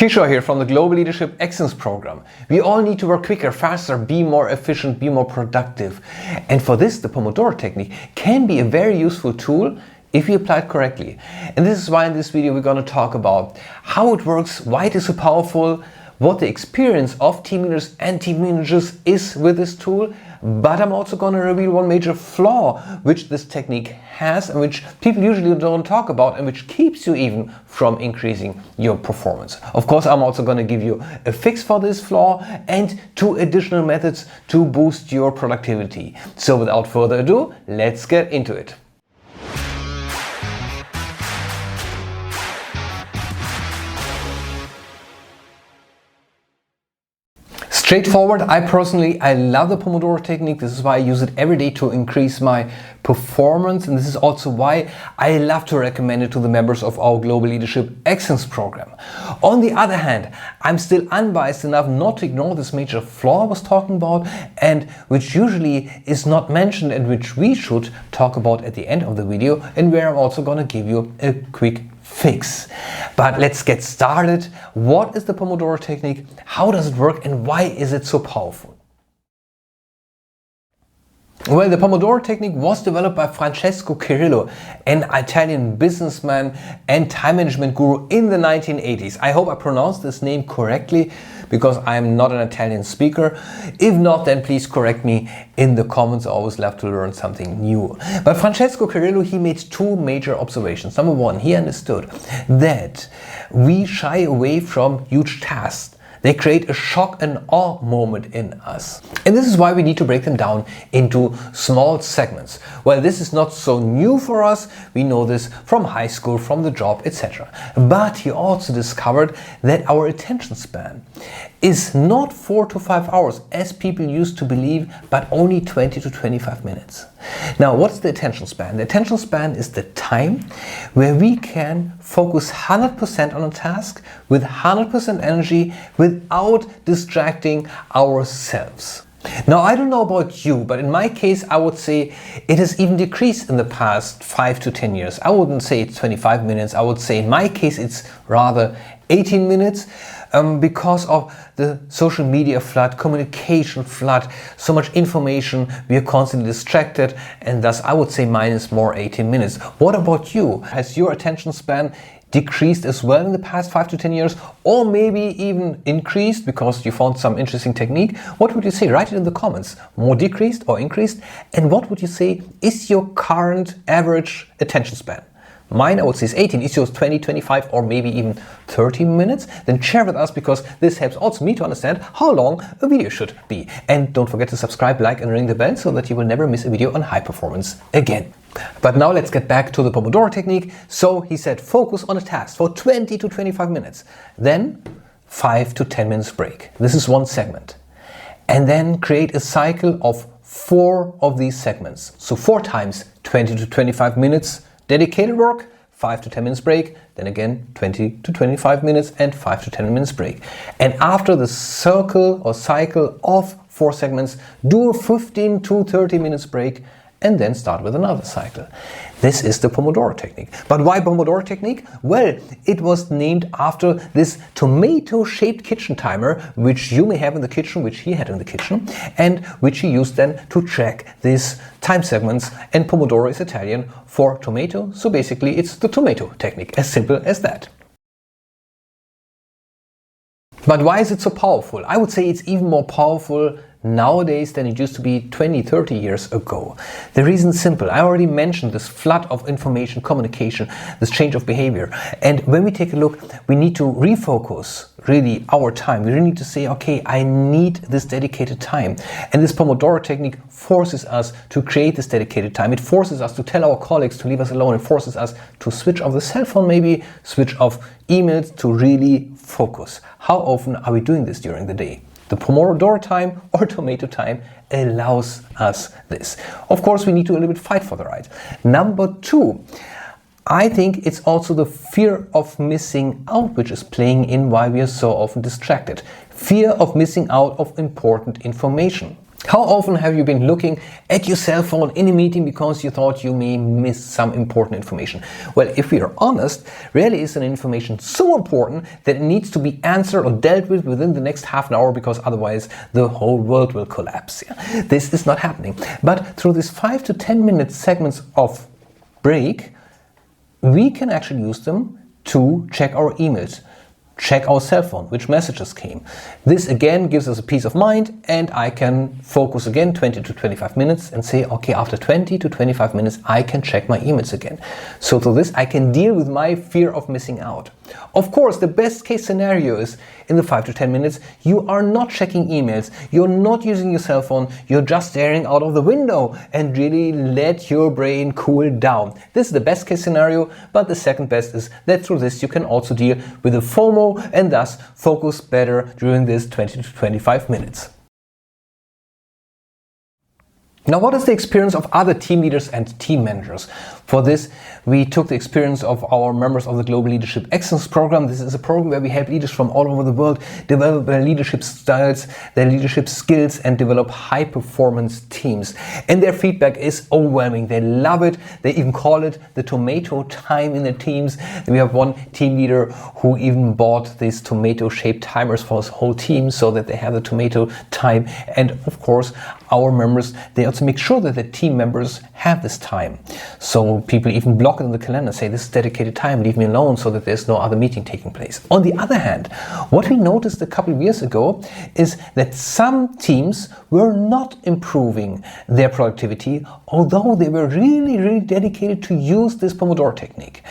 Kishore here from the Global Leadership Excellence Program. We all need to work quicker, faster, be more efficient, be more productive. And for this, the Pomodoro Technique can be a very useful tool if you apply it correctly. And this is why in this video we're going to talk about how it works, why it is so powerful, what the experience of team leaders and team managers is with this tool. But I'm also going to reveal one major flaw which this technique has and which people usually don't talk about and which keeps you even from increasing your performance. Of course, I'm also going to give you a fix for this flaw and 2 additional methods to boost your productivity. So without further ado, let's get into it. Straightforward, I love the Pomodoro Technique. This is why I use it every day to increase my performance, and this is also why I love to recommend it to the members of our Global Leadership Excellence Program. On the other hand, I'm still unbiased enough not to ignore this major flaw I was talking about, and which usually is not mentioned and which we should talk about at the end of the video, and where I'm also going to give you a quick fix. But let's get started. What is the Pomodoro Technique? How does it work and why is it so powerful? Well, the Pomodoro Technique was developed by Francesco Cirillo, an Italian businessman and time management guru in the 1980s. I hope I pronounced this name correctly because I'm not an Italian speaker. If not, then please correct me in the comments. I always love to learn something new. But Francesco Cirillo, he made 2 major observations. Number 1, he understood that we shy away from huge tasks. They create a shock and awe moment in us. And this is why we need to break them down into small segments. Well, this is not so new for us. We know this from high school, from the job, etc. But he also discovered that our attention span is not 4 to 5 hours as people used to believe, but only 20 to 25 minutes. Now, what's the attention span? The attention span is the time where we can focus 100% on a task with 100% energy without distracting ourselves. Now, I don't know about you, but in my case, I would say it has even decreased in the past 5 to 10 years. I wouldn't say it's 25 minutes. I would say in my case, it's rather 18 minutes. Because of the social media flood, communication flood, so much information, we are constantly distracted, and thus I would say mine is more 18 minutes. What about you? Has your attention span decreased as well in the past 5 to 10 years, or maybe even increased because you found some interesting technique? What would you say? Write it in the comments. More decreased or increased? And what would you say is your current average attention span? Mine, I would say, is 18. Is yours 20, 25, or maybe even 30 minutes? Then share with us, because this helps also me to understand how long a video should be. And don't forget to subscribe, like, and ring the bell so that you will never miss a video on high performance again. But now let's get back to the Pomodoro Technique. So he said focus on a task for 20 to 25 minutes. Then 5 to 10 minutes break. This is one segment. And then create a cycle of 4 of these segments. So 4 times 20 to 25 minutes dedicated work, 5 to 10 minutes break, then again 20 to 25 minutes and 5 to 10 minutes break. And after the circle or cycle of 4 segments, do a 15 to 30 minutes break and then start with another cycle. This is the Pomodoro Technique. But why Pomodoro Technique? Well, it was named after this tomato-shaped kitchen timer, which you may have in the kitchen, which he had in the kitchen, and which he used then to track these time segments. And Pomodoro is Italian for tomato, so basically it's the tomato technique, as simple as that. But why is it so powerful? I would say it's even more powerful nowadays than it used to be 20, 30 years ago. The reason is simple. I already mentioned this flood of information, communication, this change of behavior. And when we take a look, we need to refocus really our time. We really need to say, okay, I need this dedicated time. And this Pomodoro Technique forces us to create this dedicated time. It forces us to tell our colleagues to leave us alone. It forces us to switch off the cell phone, maybe switch off emails, to really focus. How often are we doing this during the day? The Pomodoro time or tomato time allows us this. Of course, we need to a little bit fight for the right. Number 2, I think it's also the fear of missing out which is playing in why we are so often distracted. Fear of missing out of important information. How often have you been looking at your cell phone in a meeting because you thought you may miss some important information? Well, if we are honest, rarely is an information so important that it needs to be answered or dealt with within the next half an hour, because otherwise the whole world will collapse. Yeah? This is not happening. But through these 5 to 10 minute segments of break, we can actually use them to check our emails, check our cell phone, which messages came. This again gives us a peace of mind, and I can focus again 20 to 25 minutes and say, okay, after 20 to 25 minutes, I can check my emails again. So through this, I can deal with my fear of missing out. Of course, the best case scenario is in the 5 to 10 minutes, you are not checking emails, you're not using your cell phone, you're just staring out of the window and really let your brain cool down. This is the best case scenario, but the second best is that through this you can also deal with the FOMO and thus focus better during this 20 to 25 minutes. Now, what is the experience of other team leaders and team managers? For this, we took the experience of our members of the Global Leadership Excellence Program. This is a program where we help leaders from all over the world develop their leadership styles, their leadership skills, and develop high-performance teams. And their feedback is overwhelming. They love it. They even call it the tomato time in the teams. We have one team leader who even bought these tomato-shaped timers for his whole team so that they have the tomato time. And of course, our members, they also make sure that the team members have this time. So people even block it in the calendar, say this is dedicated time, leave me alone, so that there's no other meeting taking place. On the other hand, what we noticed a couple of years ago is that some teams were not improving their productivity, although they were really dedicated to use this Pomodoro technique.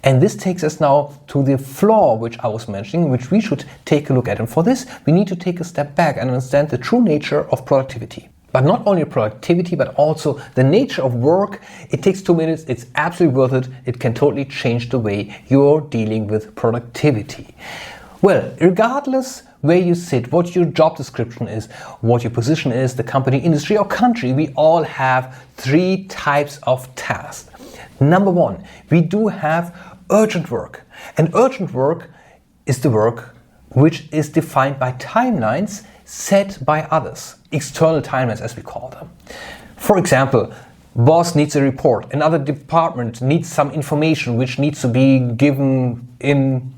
And this takes us now to the flaw, which I was mentioning, which we should take a look at. And for this, we need to take a step back and understand the true nature of productivity. But not only productivity, but also the nature of work. It takes 2 minutes, it's absolutely worth it. It can totally change the way you're dealing with productivity. Well, regardless where you sit, what your job description is, what your position is, the company, industry or country, we all have 3 types of tasks. Number 1, we do have urgent work. And urgent work is the work which is defined by timelines set by others, external timelines as we call them. For example, boss needs a report, another department needs some information which needs to be given in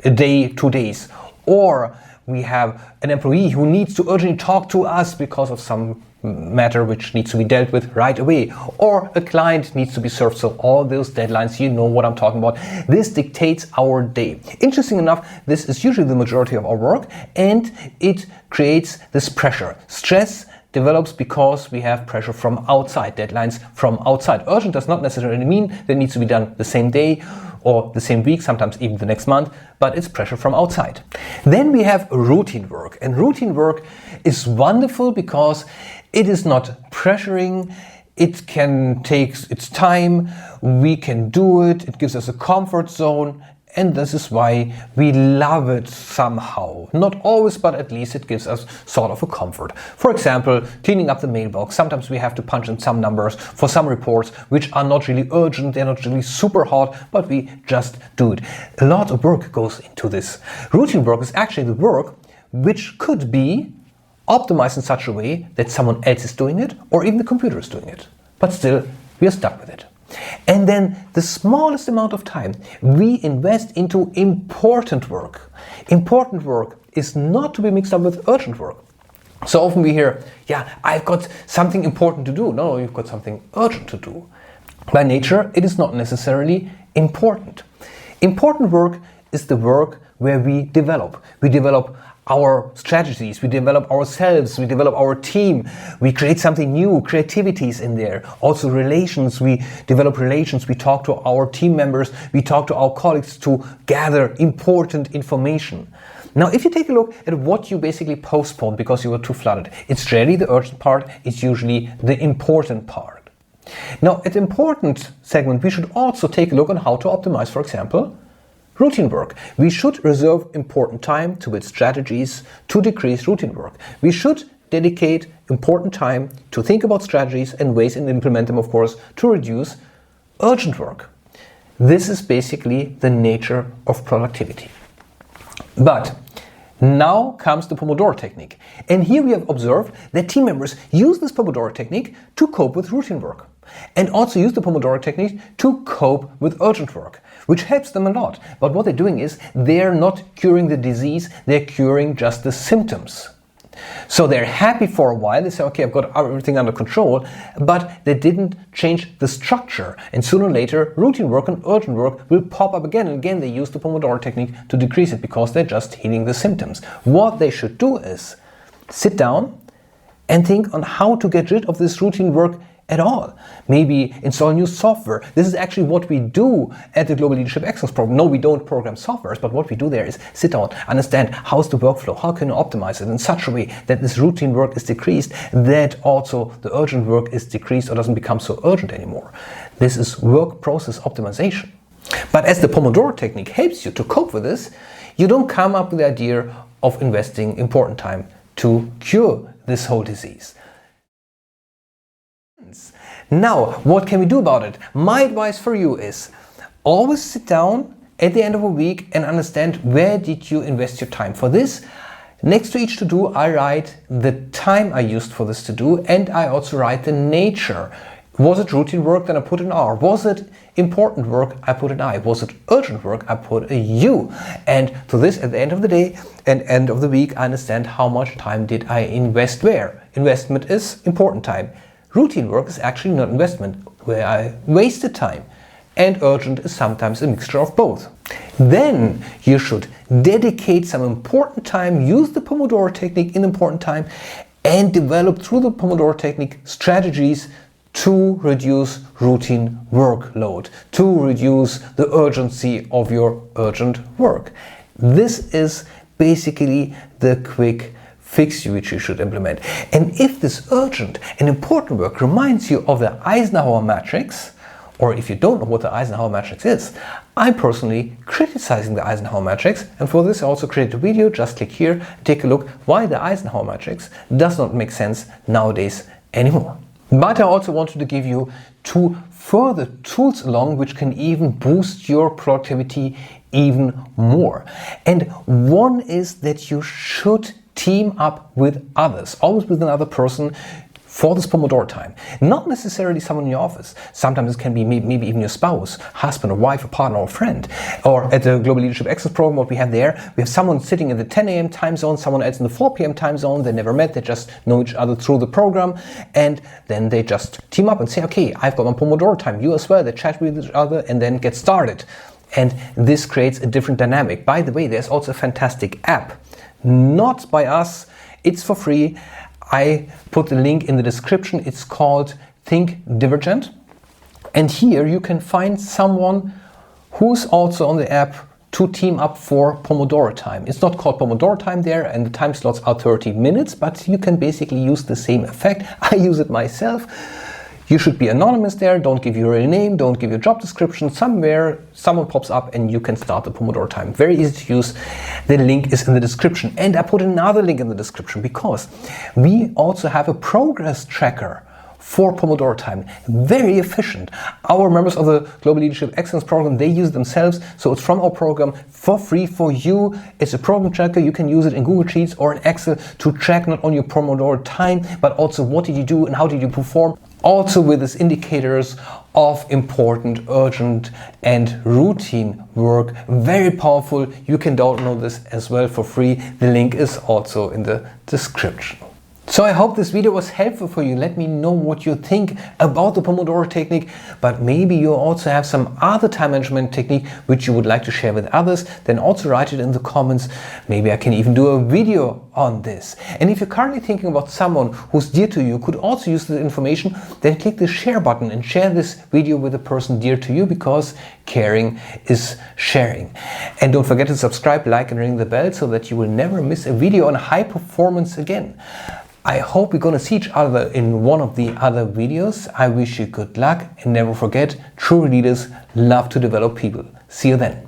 a day, 2 days, or we have an employee who needs to urgently talk to us because of some matter which needs to be dealt with right away, or a client needs to be served. So all those deadlines, you know what I'm talking about. This dictates our day. Interesting enough, this is usually the majority of our work, and it creates this pressure. Stress develops because we have pressure from outside, deadlines from outside. Urgent does not necessarily mean that it needs to be done the same day or the same week, sometimes even the next month, but it's pressure from outside. Then we have routine work, and routine work is wonderful because it is not pressuring, it can take its time, we can do it, it gives us a comfort zone, and this is why we love it somehow. Not always, but at least it gives us sort of a comfort. For example, cleaning up the mailbox. Sometimes we have to punch in some numbers for some reports which are not really urgent, they're not really super hot, but we just do it. A lot of work goes into this. Routine work is actually the work which could be optimized in such a way that someone else is doing it, or even the computer is doing it. But still, we are stuck with it. And then the smallest amount of time we invest into important work. Important work is not to be mixed up with urgent work. So often we hear, yeah, I've got something important to do. No, you've got something urgent to do. By nature, it is not necessarily important. Important work is the work where we develop. We develop our strategies, we develop ourselves, we develop our team, we create something new, creativities in there. Also relations, we develop relations, we talk to our team members, we talk to our colleagues to gather important information. Now, if you take a look at what you basically postpone because you were too flooded, it's rarely the urgent part, it's usually the important part. Now, at the important segment, we should also take a look on how to optimize, for example, routine work. We should reserve important time to build strategies to decrease routine work. We should dedicate important time to think about strategies and ways and implement them, of course, to reduce urgent work. This is basically the nature of productivity. But Now comes the Pomodoro Technique. And here we have observed that team members use this Pomodoro Technique to cope with routine work. And also use the Pomodoro Technique to cope with urgent work, which helps them a lot. But what they're doing is they're not curing the disease, they're curing just the symptoms. So they're happy for a while, they say, okay, I've got everything under control, but they didn't change the structure. And sooner or later, routine work and urgent work will pop up again. And again, they use the Pomodoro Technique to decrease it because they're just healing the symptoms. What they should do is sit down and think on how to get rid of this routine work at all. Maybe install new software. This is actually what we do at the Global Leadership Excellence Program. No, we don't program softwares, but what we do there is sit down, understand how's the workflow, how can you optimize it in such a way that this routine work is decreased, that also the urgent work is decreased or doesn't become so urgent anymore. This is work process optimization. But as the Pomodoro Technique helps you to cope with this, you don't come up with the idea of investing important time to cure this whole disease. Now, what can we do about it? My advice for you is always sit down at the end of a week and understand where did you invest your time. For this, next to each to-do, I write the time I used for this to-do, and I also write the nature. Was it routine work? Then I put an R. Was it important work? I put an I. Was it urgent work? I put a U. And to this, at the end of the day and end of the week, I understand how much time did I invest where. Investment is important time. Routine work is actually not investment, where I wasted time. And urgent is sometimes a mixture of both. Then you should dedicate some important time, use the Pomodoro Technique in important time, and develop through the Pomodoro Technique strategies to reduce routine workload, to reduce the urgency of your urgent work. This is basically the quick fix which you should implement. And if this urgent and important work reminds you of the Eisenhower matrix, or if you don't know what the Eisenhower matrix is, I'm personally criticizing the Eisenhower matrix, and for this I also created a video. Just click here and take a look why the Eisenhower matrix does not make sense nowadays anymore. But I also wanted to give you 2 further tools along which can even boost your productivity even more. And one is that you should team up with others, always with another person for this Pomodoro time. Not necessarily someone in your office. Sometimes it can be maybe even your spouse, husband or wife, a partner or friend. Or at the Global Leadership Excellence Program, what we have there, we have someone sitting in the 10 a.m. time zone, someone else in the 4 p.m. time zone. They never met, they just know each other through the program. And then they just team up and say, okay, I've got my Pomodoro time, you as well. They chat with each other and then get started. And this creates a different dynamic. By the way, there's also a fantastic app. Not by us, it's for free. I put the link in the description. It's called Think Divergent. And here you can find someone who's also on the app to team up for Pomodoro time. It's not called Pomodoro time there, and the time slots are 30 minutes, but you can basically use the same effect. I use it myself. You should be anonymous there, don't give your real name, don't give your job description. Somewhere someone pops up and you can start the Pomodoro time. Very easy to use. The link is in the description. And I put another link in the description because we also have a progress tracker for Pomodoro time. Very efficient. Our members of the Global Leadership Excellence Program, they use it themselves. So it's from our program for free for you. It's a program tracker. You can use it in Google Sheets or in Excel to track not only your Pomodoro time, but also what did you do and how did you perform. Also with these indicators of important, urgent and routine work. Very powerful. You can download this as well for free. The link is also in the description. So I hope this video was helpful for you. Let me know what you think about the Pomodoro Technique, but maybe you also have some other time management technique which you would like to share with others, then also write it in the comments. Maybe I can even do a video on this. And if you're currently thinking about someone who's dear to you, could also use the information, then click the share button and share this video with a person dear to you, because caring is sharing. And don't forget to subscribe, like and ring the bell so that you will never miss a video on high performance again. I hope we're going to see each other in one of the other videos. I wish you good luck, and never forget, true leaders love to develop people. See you then.